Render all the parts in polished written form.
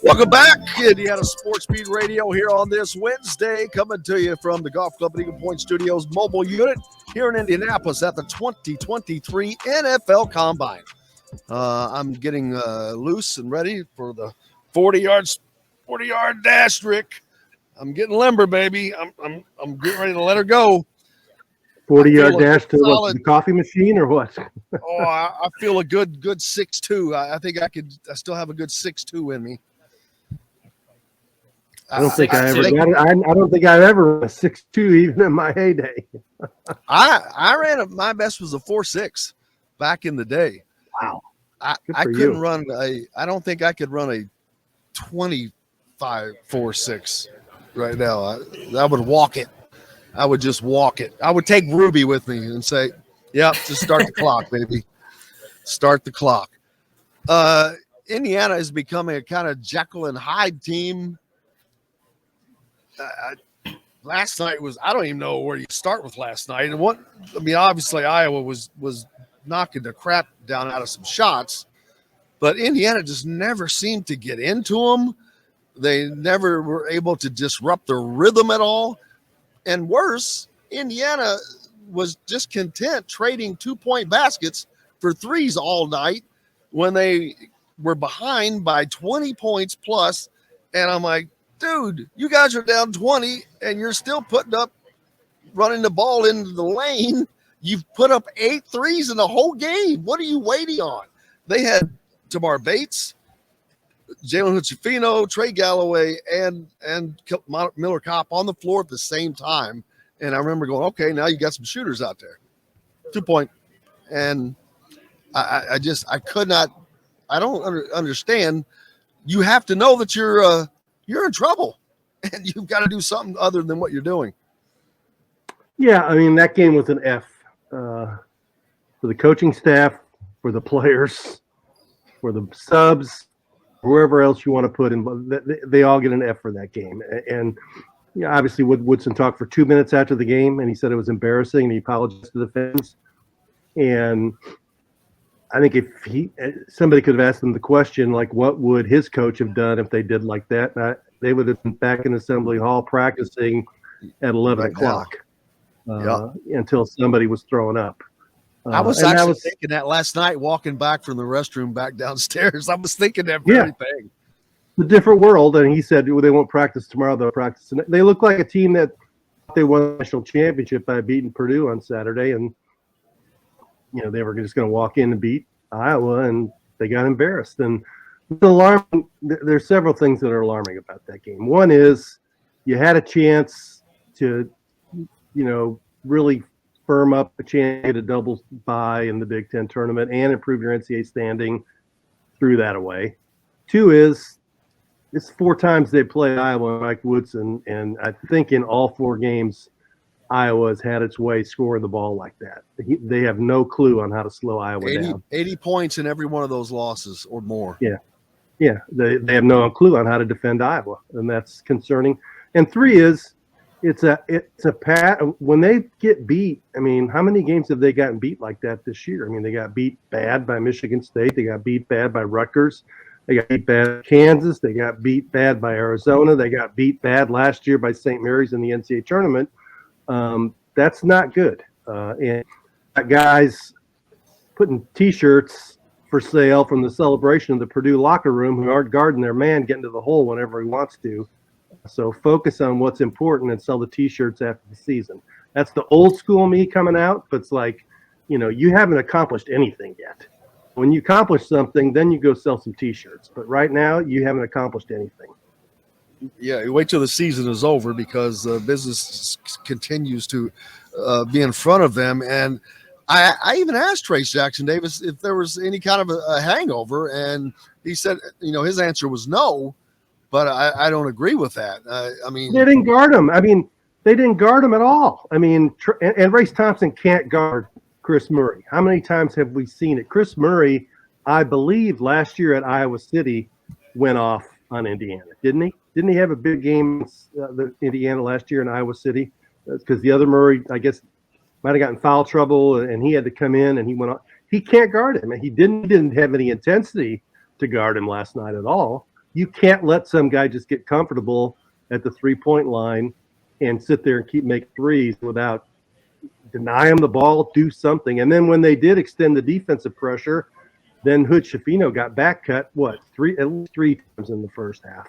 Welcome back, Indiana Sports Beat Radio here on this Wednesday, coming to you from the Golf Club at Eagle Point Studios mobile unit here in Indianapolis at the 2023 NFL Combine. I'm getting loose and ready for the 40-yard dash, Rick. I'm getting limber, baby. I'm getting ready to let her go. 40-yard dash to what, the coffee machine or what? I feel a good 6'2". I think I still have a good 6'2" in me. I don't think I don't think I've ever run a 6'2" even in my heyday. I ran my best was a 4.6 back in the day. Wow. I couldn't run I don't think I could run a 25 4.6 right now. I would walk it. I would just walk it. I would take Ruby with me and say, "Yep, just start the clock, baby. Start the clock." Indiana is becoming a kind of Jekyll and Hyde team. Last night was, I don't even know where you start with last night. And obviously Iowa was knocking the crap down out of some shots, but Indiana just never seemed to get into them. They never were able to disrupt their rhythm at all. And worse, Indiana was just content trading 2-point baskets for threes all night when they were behind by 20 points plus. And I'm like, dude, you guys are down 20 and you're still running the ball into the lane. You've put up 8 threes in the whole game. What are you waiting on? They had Tamar Bates, Jalen Hood-Schifino, Trey Galloway, and Miller Kopp on the floor at the same time. And I remember going, okay, now you got some shooters out there. 2-point. And I don't understand. You have to know that you're in trouble and you've got to do something other than what you're doing. Yeah, that game was an F for the coaching staff, for the players, for the subs, whoever else you want to put in. They all get an F for that game. And obviously Woodson talked for 2 minutes after the game, and he said it was embarrassing, and he apologized to the fans. And I think if somebody could have asked him the question, like, what would his coach have done if they did like that? They would have been back in Assembly Hall practicing at 11 o'clock until somebody was thrown up. I was actually thinking that last night, walking back from the restroom back downstairs. I was thinking that very thing. It's a different world, and he said, well, they won't practice tomorrow. They'll practice tonight. They look like a team that they won the national championship by beating Purdue on Saturday, and they were just going to walk in and beat Iowa, and they got embarrassed. And it's alarming. There's several things that are alarming about that game. One is you had a chance to, really firm up a chance to get a double bye in the Big Ten tournament and improve your NCAA standing, threw that away. Two is it's 4 times they play Iowa and Mike Woodson, and I think in all 4 games, Iowa has had its way scoring the ball like that. They have no clue on how to slow Iowa down. 80 points in every one of those losses or more. Yeah. They have no clue on how to defend Iowa, and that's concerning. And 3 is it's a when they get beat. How many games have they gotten beat like that this year? They got beat bad by Michigan State. They got beat bad by Rutgers. They got beat bad by Kansas. They got beat bad by Arizona. They got beat bad last year by St. Mary's in the NCAA tournament. That's not good. And guys putting T-shirts for sale from the celebration of the Purdue locker room who aren't guarding their man getting to the hole whenever he wants to. So focus on what's important and sell the T-shirts after the season. That's the old school me coming out, but it's like, you haven't accomplished anything yet. When you accomplish something, then you go sell some T-shirts. But right now, you haven't accomplished anything. Yeah, you wait till the season is over because business continues to be in front of them. And I even asked Trace Jackson Davis if there was any kind of a hangover, and he said, his answer was no, but I don't agree with that. They didn't guard him. They didn't guard him at all. And Race Thompson can't guard Chris Murray. How many times have we seen it? Chris Murray, I believe last year at Iowa City, went off on Indiana, didn't he? Didn't he have a big game Indiana last year in Iowa City? Because the other Murray, I guess, might have gotten foul trouble, and he had to come in, and he went on. He can't guard him. He didn't have any intensity to guard him last night at all. You can't let some guy just get comfortable at the 3-point line and sit there and keep making threes without deny them the ball, do something. And then when they did extend the defensive pressure, then Hood Schifino got back cut, at least 3 times in the first half.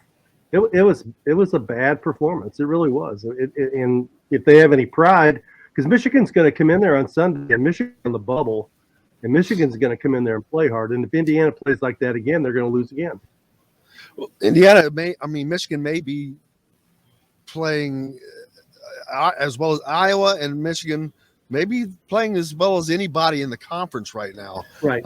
It was a bad performance. It really was. And if they have any pride, because Michigan's going to come in there on Sunday, and Michigan on the bubble, and Michigan's going to come in there and play hard. And if Indiana plays like that again, they're going to lose again. Well, Michigan may be playing as well as Iowa, and Michigan maybe playing as well as anybody in the conference right now. Right.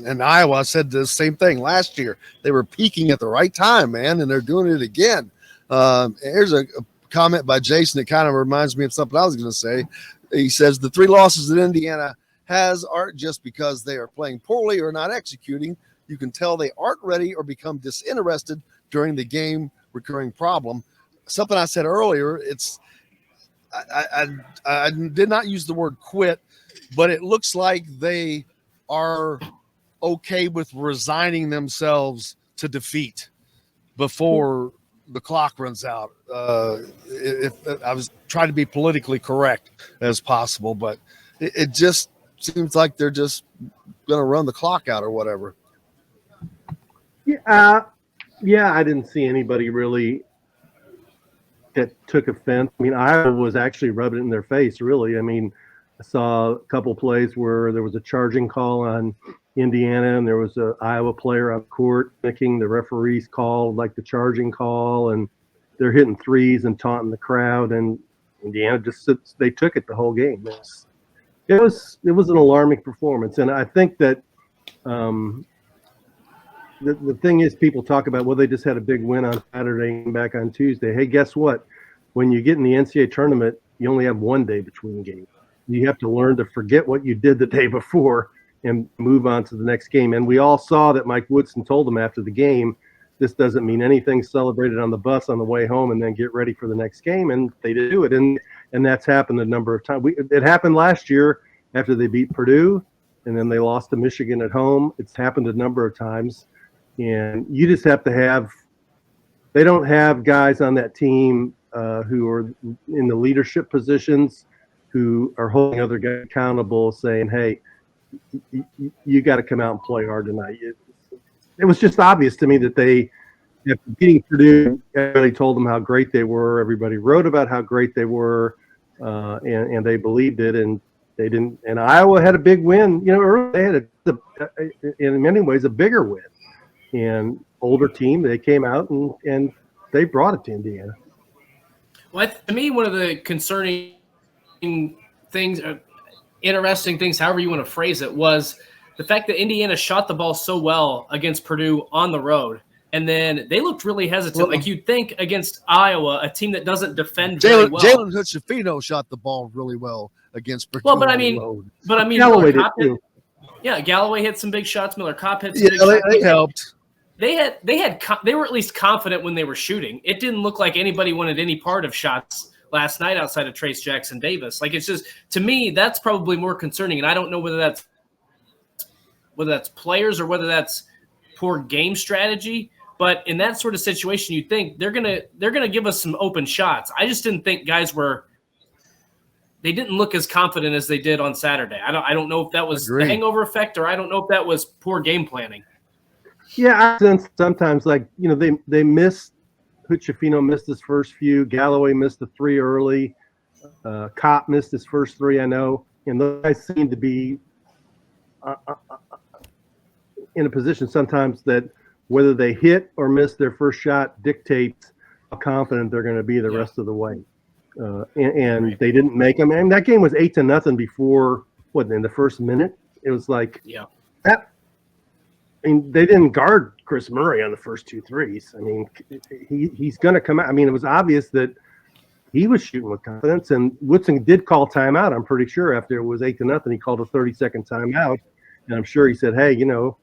And Iowa said the same thing last year. They were peaking at the right time, man, and they're doing it again. Here's a comment by Jason that kind of reminds me of something I was going to say. He says the 3 losses that Indiana has aren't just because they are playing poorly or not executing. You can tell they aren't ready or become disinterested during the game. Recurring problem. Something I said earlier, I did not use the word quit, but it looks like they are okay with resigning themselves to defeat before the clock runs out. If I was trying to be politically correct as possible, but it just seems like they're just going to run the clock out or whatever. Yeah, I didn't see anybody really that took offense. I mean, Iowa was actually rubbing it in their face, really. I mean, I saw a couple plays where there was a charging call on Indiana, and there was an Iowa player on court making the referees call like the charging call, and they're hitting threes and taunting the crowd, and Indiana they took it the whole game. It was an alarming performance, and I think that the thing is, people talk about, well, they just had a big win on Saturday and back on Tuesday. Hey, guess what? When you get in the NCAA tournament, you only have one day between games. You have to learn to forget what you did the day before and move on to the next game. And we all saw that Mike Woodson told them after the game, this doesn't mean anything, celebrated on the bus on the way home and then get ready for the next game. And they did do it. And that's happened a number of times. It happened last year after they beat Purdue, and then they lost to Michigan at home. It's happened a number of times. And you just have to have – they don't have guys on that team who are in the leadership positions who are holding other guys accountable, saying, hey, you got to come out and play hard tonight. It was just obvious to me that they, after beating Purdue, everybody told them how great they were. Everybody wrote about how great they were, and they believed it. And they didn't – and Iowa had a big win. You know, early they had, in many ways, a bigger win. And older team, they came out and they brought it to Indiana. Well, to me, one of the concerning things, interesting things, however you want to phrase it, was the fact that Indiana shot the ball so well against Purdue on the road, and then they looked really hesitant. Like you'd think against Iowa, a team that doesn't defend very well. Jalen Hood-Schifino shot the ball really well against Purdue. Well, but I mean, Galloway did too. Yeah, Galloway hit some big shots. Miller Kopp hit some big shots. They helped. They were at least confident when they were shooting. It didn't look like anybody wanted any part of shots last night outside of Trace Jackson Davis. Like, it's just, to me, that's probably more concerning. And I don't know whether that's players or whether that's poor game strategy. But in that sort of situation, you think they're gonna give us some open shots. I just didn't think guys they didn't look as confident as they did on Saturday. I don't know if that was the hangover effect, or I don't know if that was poor game planning. Yeah, I sense sometimes, like, you know, they missed. Hood-Schifino missed his first few. Galloway missed the 3 early. Kopp missed his first 3, I know. And those guys seem to be in a position sometimes that whether they hit or miss their first shot dictates how confident they're going to be the rest of the way. And they didn't make them. And that game was 8-0 before, in the first minute? It was like that. I mean, they didn't guard Chris Murray on the first 2 threes. I mean, he's going to come out. I mean, it was obvious that he was shooting with confidence, and Woodson did call timeout, I'm pretty sure, after it was 8-0. He called a 30-second timeout, and I'm sure he said, hey, you know,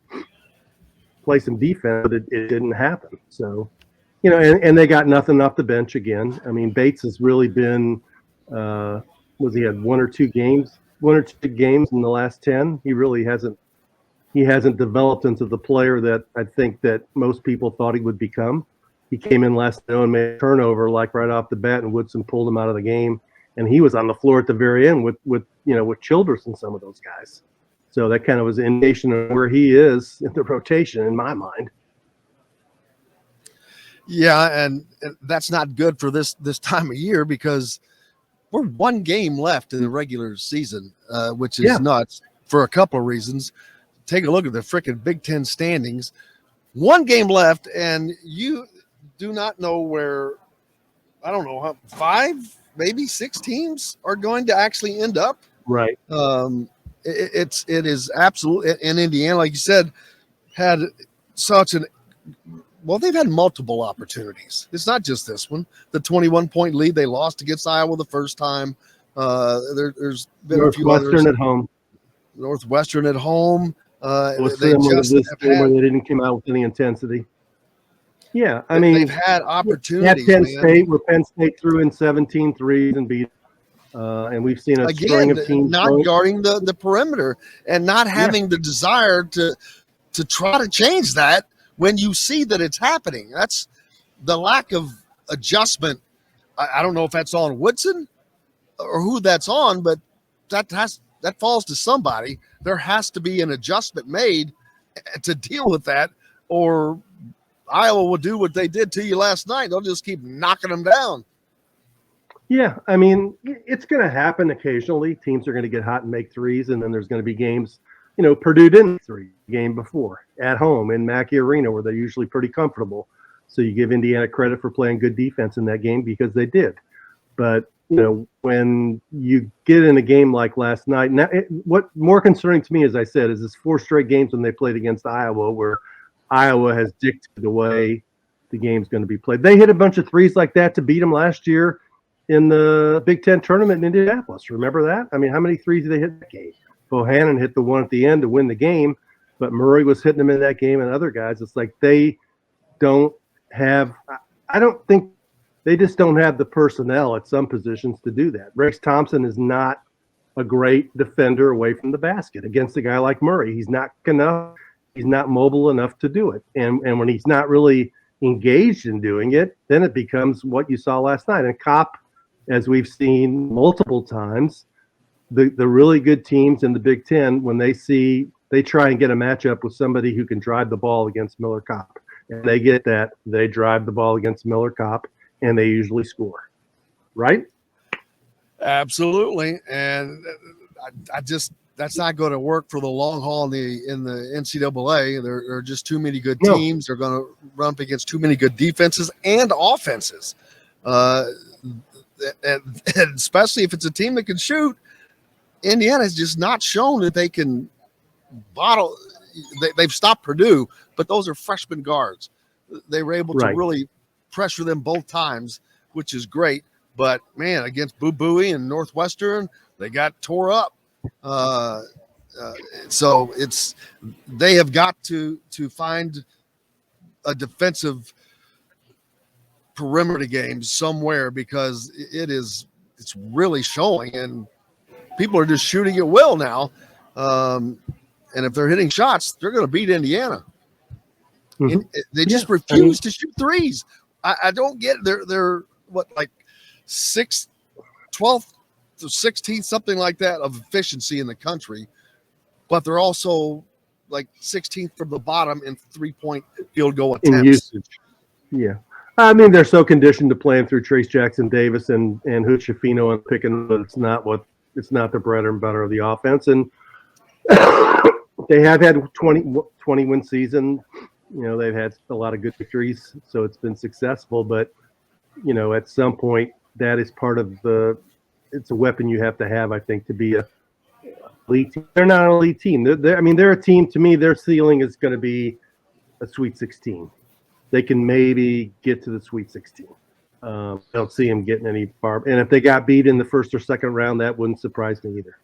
play some defense, but it didn't happen. So, you know, and they got nothing off the bench again. I mean, Bates has really been he had 1 or 2 games in the last 10. He really hasn't he hasn't developed into the player that I think that most people thought he would become. He came in last night and made a turnover like right off the bat, and Woodson pulled him out of the game. And he was on the floor at the very end with Childress and some of those guys. So that kind of was an indication of where he is in the rotation in my mind. Yeah, and that's not good for this time of year because we're one game left in the regular season, which is nuts for a couple of reasons. Take a look at the freaking Big Ten standings. One game left, and you do not know where, I don't know, 5, maybe 6 teams are going to actually end up. Right. It is absolutely, and Indiana, like you said, had such an, well, they've had multiple opportunities. It's not just this one. The 21-point lead they lost against Iowa the first time. There's been a few others. Northwestern at home. Northwestern at home. They just this game where they didn't come out with any intensity. Yeah, I mean, they've had opportunities. At Penn State, where Penn State threw in 17 threes and beat. And we've seen a string of teams not guarding the perimeter and not having the desire to try to change that when you see that it's happening. That's the lack of adjustment. I don't know if that's on Woodson or who that's on, but that falls to somebody. There has to be an adjustment made to deal with that, or Iowa will do what they did to you last night. They'll just keep knocking them down. Yeah, I mean, it's going to happen occasionally. Teams are going to get hot and make threes, and then there's going to be games. Purdue didn't three game before at home in Mackey Arena, where they're usually pretty comfortable. So you give Indiana credit for playing good defense in that game because they did. But when you get in a game like last night, now what more concerning to me, as I said, is this 4 straight games when they played against Iowa, where Iowa has dictated the way the game's going to be played. They hit a bunch of threes like that to beat them last year in the Big Ten tournament in Indianapolis. Remember that? I mean, how many threes did they hit that game? Bohannon hit the one at the end to win the game, but Murray was hitting them in that game and other guys. It's like they don't have – I don't think they just don't have the personnel at some positions to do that. Rex Thompson is not a great defender away from the basket against a guy like Murray. He's not enough. He's not mobile enough to do it. And when he's not really engaged in doing it, then it becomes what you saw last night. And Kopp, as we've seen multiple times, the really good teams in the Big Ten, when they try and get a matchup with somebody who can drive the ball against Miller Kopp. And they get that. They drive the ball against Miller Kopp, and they usually score. Right? Absolutely. And I just – that's not going to work for the long haul in the NCAA. There are just too many good teams. They're going to run up against too many good defenses and offenses. And especially if it's a team that can shoot, Indiana has just not shown that they can bottle. They've stopped Purdue, but those are freshman guards. They were able to really pressure them both times, which is great. But, man, against Boo Buie and Northwestern, they got tore up. So they have got to find a defensive perimeter game somewhere, because it's really showing, and people are just shooting at will now. And if they're hitting shots, they're going to beat Indiana. Mm-hmm. They just refuse to shoot threes. I don't get it. They're what, like 12th to 16th, something like that, of efficiency in the country, but they're also like 16th from the bottom in 3-point field goal attempts. In usage. Yeah. I mean, they're so conditioned to playing through Trace Jackson Davis and Hood-Schifino and picking, but it's not the bread and butter of the offense. And they have had 20-win season. They've had a lot of good victories, so it's been successful. But, at some point, that is part of it's a weapon you have to have, I think, to be a elite team. They're not an elite team. They're a team, to me, their ceiling is going to be a Sweet 16. They can maybe get to the Sweet 16. I don't see them getting any far. And if they got beat in the first or second round, that wouldn't surprise me either.